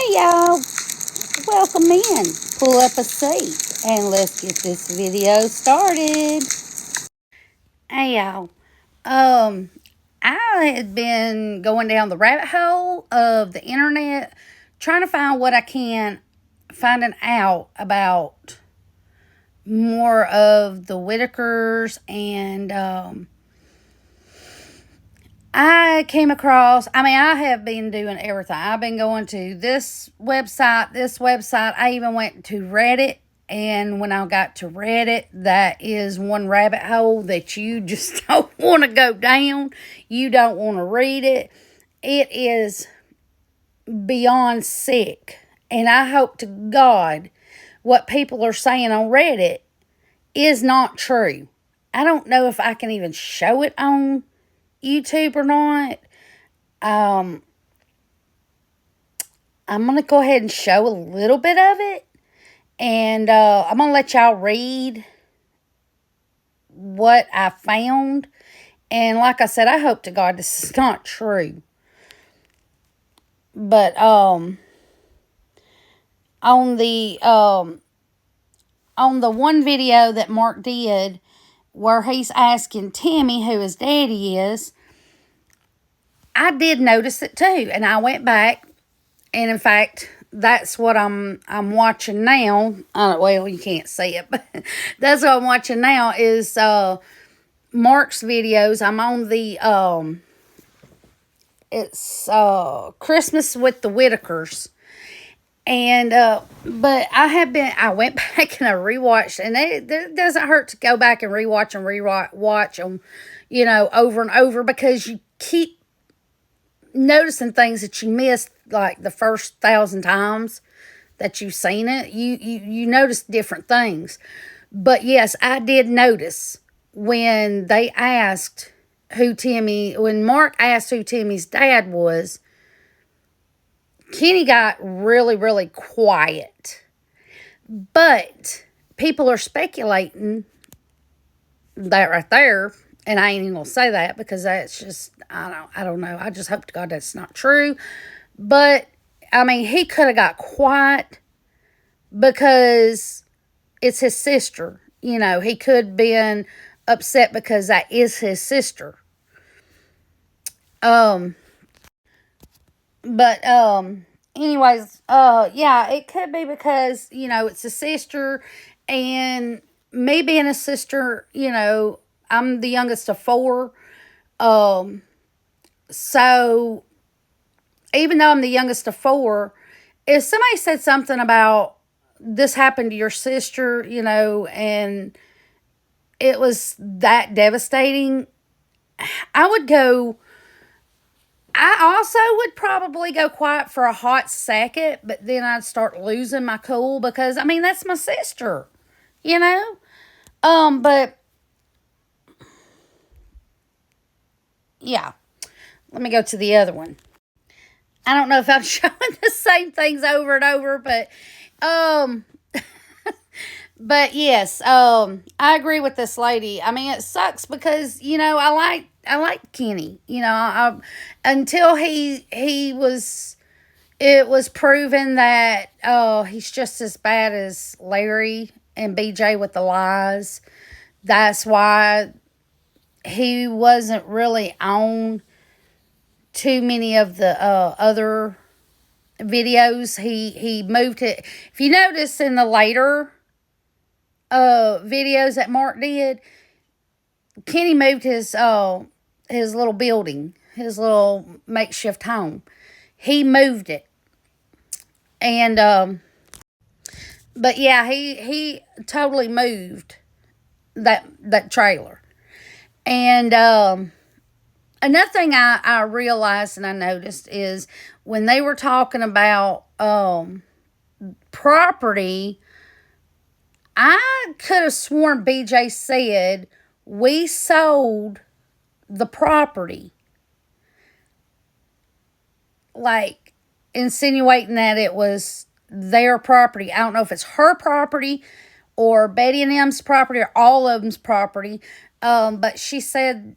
Hey y'all, welcome in. Pull up a seat and let's get this video started. Hey y'all, um, I had been going down the rabbit hole of the internet trying to find what I can, finding out about more of the Whitakers, and I came across, I have been doing everything. I've been going to this website. I even went to Reddit. And when I got to Reddit, that is one rabbit hole that you just don't want to go down. You don't want to read it. It is beyond sick. And I hope to God what people are saying on Reddit is not true. I don't know if I can even show it on YouTube or not. I'm going to go ahead and show a little bit of it. And I'm going to let y'all read what I found. And like I said, I hope to God this is not true. But on the one video that Mark did where he's asking Timmy who his daddy is, I did notice it too. And I went back, and in fact, that's what I'm watching now. Well, you can't see it, but that's what I'm watching now is Mark's videos. I'm on the it's Christmas with the Whitakers. And but I went back and I rewatched, and it doesn't hurt to go back and rewatch them, over and over, because you keep noticing things that you missed, like the first 1,000 times that you've seen it. You notice different things. But yes, I did notice when when Mark asked who Timmy's dad was, Kenny got really, really quiet. But people are speculating that right there, and I ain't even gonna say that because that's just, I don't know. I just hope to God that's not true. But he could have got quiet because it's his sister. He could have been upset because that is his sister. Anyways, yeah, it could be because, it's a sister, and me being a sister, I'm the youngest of four. So even though I'm the youngest of four, if somebody said something about this happened to your sister, and it was that devastating, I also would probably go quiet for a hot second, but then I'd start losing my cool because, that's my sister, But yeah, let me go to the other one. I don't know if I'm showing the same things over and over, but, but yes, I agree with this lady. It sucks because, I like Kenny, until it was proven that, he's just as bad as Larry and BJ with the lies. That's why he wasn't really on too many of the other videos. He moved it. If you notice in the later videos that Mark did, Kenny moved his little building, his little makeshift home. He moved it. And but yeah, he totally moved that trailer. And another thing I realized and I noticed is when they were talking about property, I could have sworn BJ said we sold the property, like insinuating that it was their property. I don't know if it's her property or Betty and M's property or all of them's property. But she said,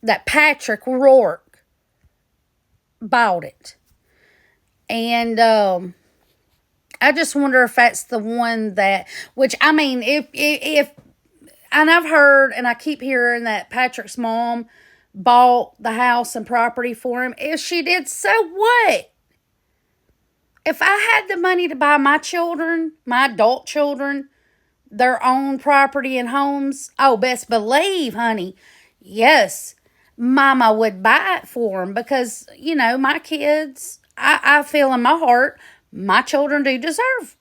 that Patrick Rourke bought it. And I just wonder if that's the one that, which, I mean, if and I've heard, and I keep hearing that Patrick's mom bought the house and property for him. If she did, so what? If I had the money to buy my children, my adult children, their own property and homes, oh, best believe, honey, yes, Mama would buy it for them because, you know, my kids, I feel in my heart, my children do deserve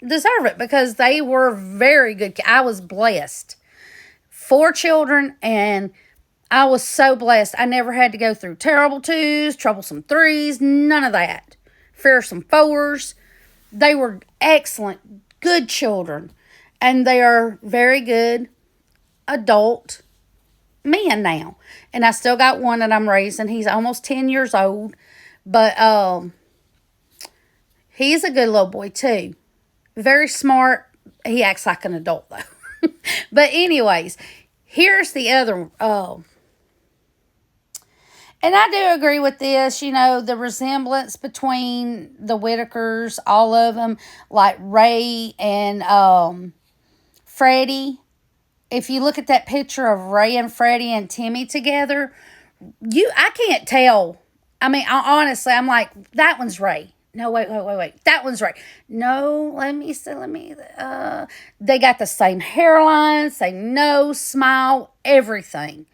it because they were very good. I was blessed. 4 children, and I was so blessed. I never had to go through terrible 2s, troublesome 3s, none of that. Fearsome 4s. They were excellent, good children, and they are very good adult men now. And I still got one that I'm raising. He's almost 10 years old, but he's a good little boy too. Very smart. He acts like an adult though. But anyways, here's the other. And I do agree with this. You know, the resemblance between the Whitakers, all of them, like Ray and Freddie. If you look at that picture of Ray and Freddie and Timmy together, I can't tell. I mean, honestly, I'm like, that one's Ray. No, wait. That one's Ray. No, let me see. They got the same hairline, same nose, smile, everything.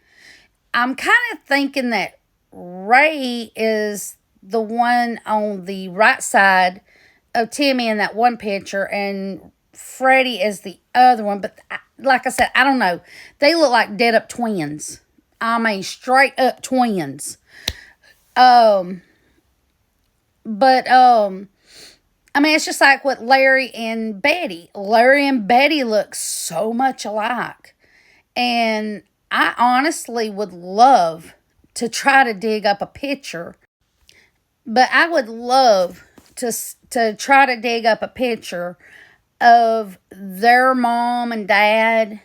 I'm kind of thinking that Ray is the one on the right side of Timmy in that one picture, and Freddie is the other one. But like I said, I don't know. They look like dead up twins. I mean, straight up twins. But, I mean, it's just like with Larry and Betty. Larry and Betty look so much alike. And I honestly would love to try to dig up a picture. But I would love to try to dig up a picture of their mom and dad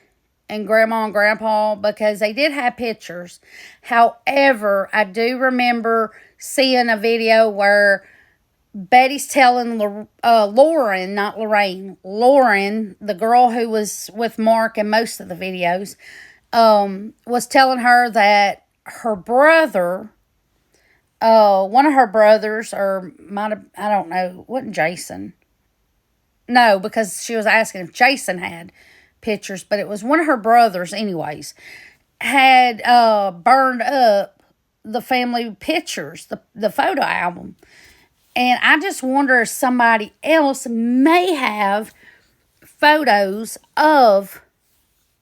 and grandma and grandpa, because they did have pictures. However, I do remember seeing a video where Betty's telling Lauren, not Lorraine, Lauren, the girl who was with Mark in most of the videos, was telling her that her brother, one of her brothers, or might have, I don't know, wasn't Jason. No, because she was asking if Jason had pictures, but it was one of her brothers anyways, had burned up the family pictures, the photo album. And I just wonder if somebody else may have photos of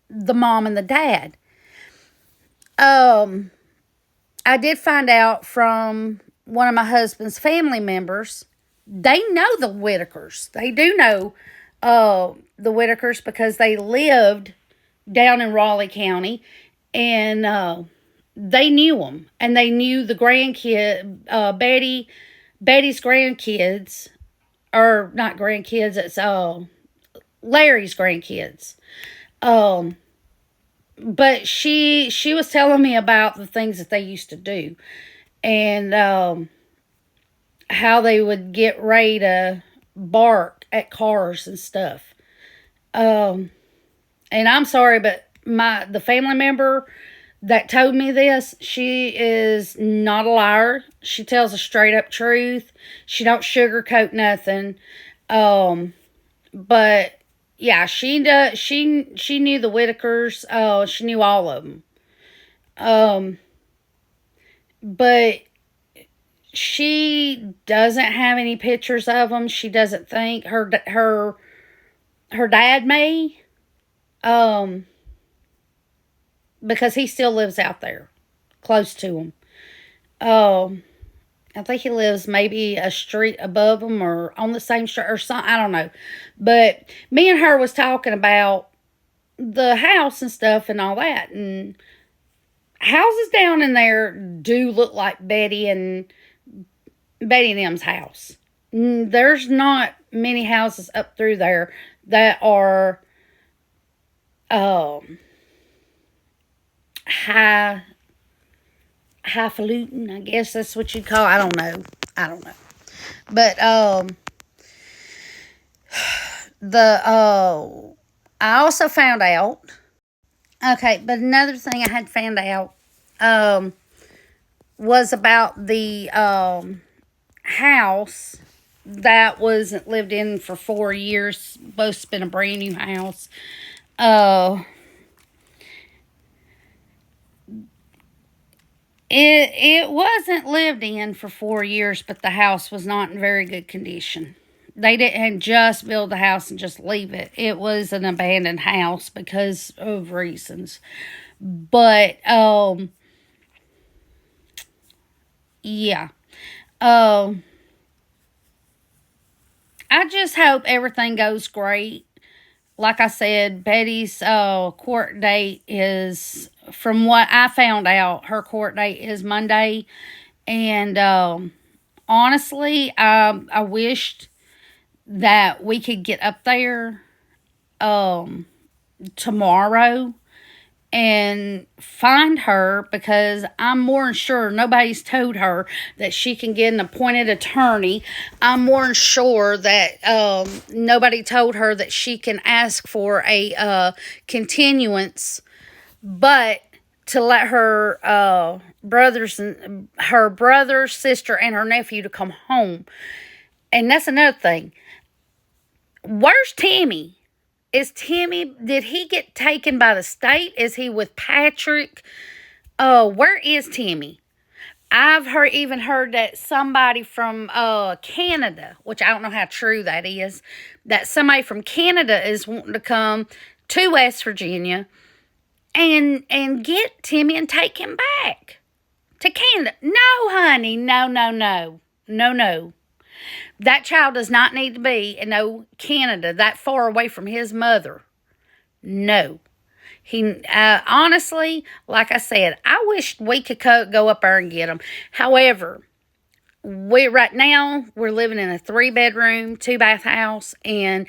the mom and the dad. I did find out from one of my husband's family members, they know the Whitakers. They do know the Whitakers because they lived down in Raleigh County, and they knew them. And they knew the Betty's grandkids, or not grandkids, it's Larry's grandkids. But she was telling me about the things that they used to do, and how they would get Ray to bark at cars and stuff. And I'm sorry, but the family member that told me this, she is not a liar. She tells a straight up truth. She don't sugarcoat nothing. But yeah, she knew the Whitakers. She knew all of them. But she doesn't have any pictures of them. She doesn't think her dad may. Because he still lives out there, close to him. I think he lives maybe a street above him or on the same street or something. I don't know. But me and her was talking about the house and stuff and all that. And houses down in there do look like Betty and them's house. There's not many houses up through there that are high highfalutin, I guess that's what you'd call it. I don't know. But I also found out. Okay, but another thing I had found out was about the house that wasn't lived in for 4 years. Supposed to been a brand new house. It wasn't lived in for 4 years, but the house was not in very good condition. They didn't just build the house and just leave it. It was an abandoned house because of reasons. But yeah. I just hope everything goes great. Like I said, Betty's court date is, from what I found out, her court date is Monday. And honestly, I wished that we could get up there tomorrow and find her, because I'm more than sure nobody's told her that she can get an appointed attorney. I'm more than sure that nobody told her that she can ask for a continuance, but to let her brother, sister, and her nephew to come home. And that's another thing. Where's Timmy? Did he get taken by the state? Is he with Patrick? Where is Timmy? I've even heard that somebody from Canada, which I don't know how true that is, that somebody from Canada is wanting to come to West Virginia and get Timmy and take him back to Canada. No, honey. No. That child does not need to be in Canada, that far away from his mother. No. He honestly, like I said, I wish we could go up there and get him. However, right now we're living in a 3-bedroom, 2-bath house, and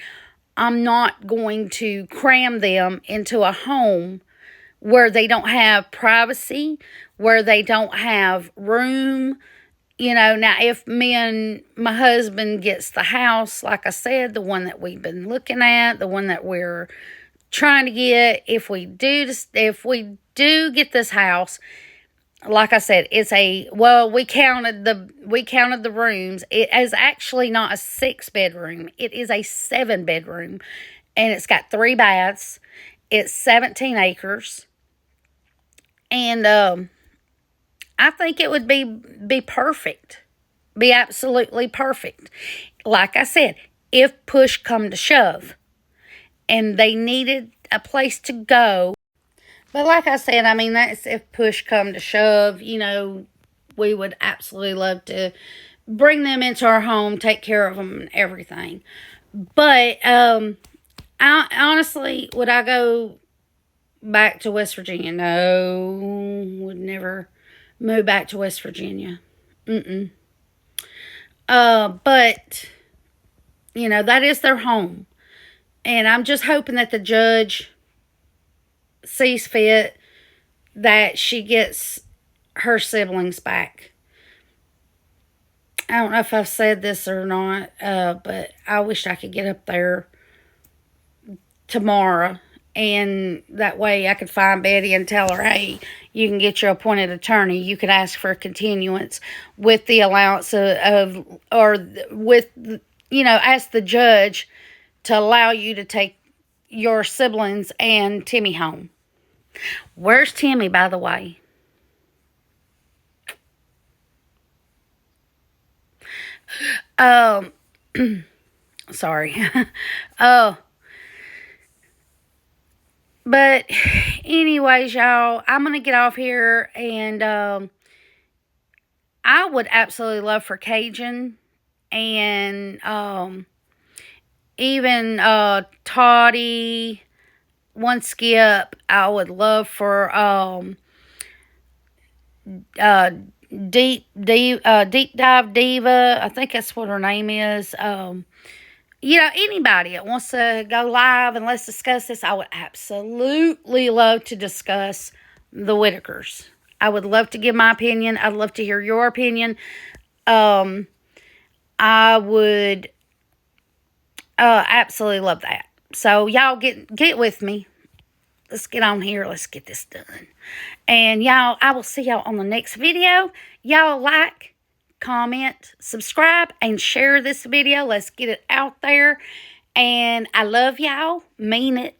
I'm not going to cram them into a home where they don't have privacy, where they don't have room. Now if me and my husband gets the house, like I said, the one that we've been looking at, the one that we're trying to get, if we do get this house, like I said, we counted the rooms. It is actually not a 6-bedroom. It is a 7-bedroom, and it's got 3 baths. It's 17 acres, and I think it would be perfect. Be absolutely perfect. Like I said, if push come to shove and they needed a place to go. But like I said, that's if push come to shove. We would absolutely love to bring them into our home, take care of them and everything. But honestly, would I go back to West Virginia? No, would never move back to West Virginia. But that is their home, and I'm just hoping that the judge sees fit that she gets her siblings back. I don't know if I've said this or not, but I wish I could get up there tomorrow, and that way I could find Betty and tell her, hey, you can get your appointed attorney. You could ask for a continuance with the allowance ask the judge to allow you to take your siblings and Timmy home. Where's Timmy, by the way? Sorry. But anyways, y'all, I'm going to get off here, and I would absolutely love for Cajun and even Toddy, one Skip. I would love for Deep Dive Diva. I think that's what her name is. Anybody that wants to go live and let's discuss this, I would absolutely love to discuss the Whitakers. I would love to give my opinion. I'd love to hear your opinion. I would absolutely love that. So y'all get with me. Let's get on here. Let's get this done. And y'all, I will see y'all on the next video. Y'all like, comment, subscribe, and share this video. Let's get it out there. And I love y'all. Mean it.